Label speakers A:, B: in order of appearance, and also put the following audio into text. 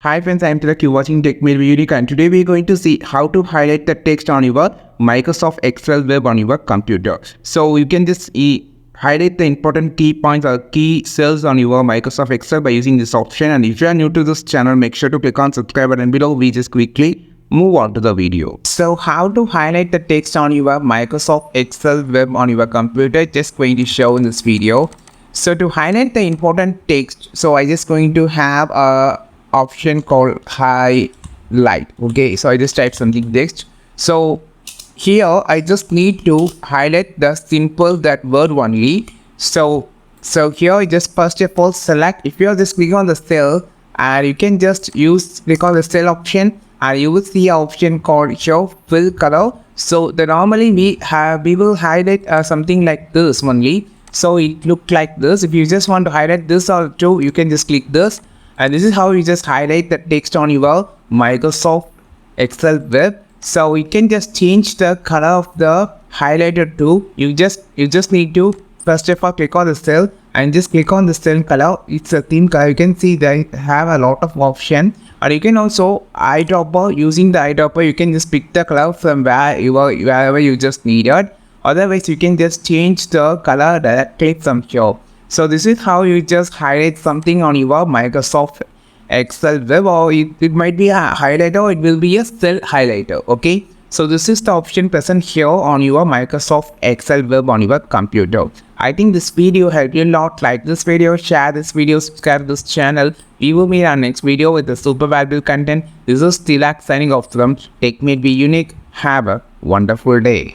A: Hi friends, I am Tilak, you're watching TechMade Unique, and today we are going to see how to highlight the text on your Microsoft Excel web on your computer. So you can just highlight the important key points or key cells on your Microsoft Excel by using this option. And if you are new to this channel, make sure to click on subscribe button below. We just quickly move on to the video. So how to highlight the text on your Microsoft Excel web on your computer, just going to show in this video. So to highlight the important text, so I just going to have a option called highlight. Okay, so I just type something text. So here I just need to highlight the simple that word only. So here I just first of all select, if you are just clicking on the cell, and you can just click on the cell option, and you will see an option called show fill color. So normally we will highlight something like this only. So it look like this. If you just want to highlight this or two, you can just click this, and this is how you just highlight the text on your Microsoft Excel web. So you can just change the color of the highlighter too. You just need to first of all click on the cell and just click on the cell color. It's a theme color. You can see they have a lot of option, or you can also eyedropper. Using the eyedropper, you can just pick the color from wherever you just needed. Otherwise, you can just change the color directly from here. So this is how you just highlight something on your Microsoft Excel web, or it might be a highlighter, or it will be a cell highlighter. Okay, so this is the option present here on your Microsoft Excel web on your computer. I think this video helped you a lot. Like this video, share this video, subscribe to this channel. We will meet our next video with the super valuable content. This is Tilak signing off from TechMade Unique. Have a wonderful day.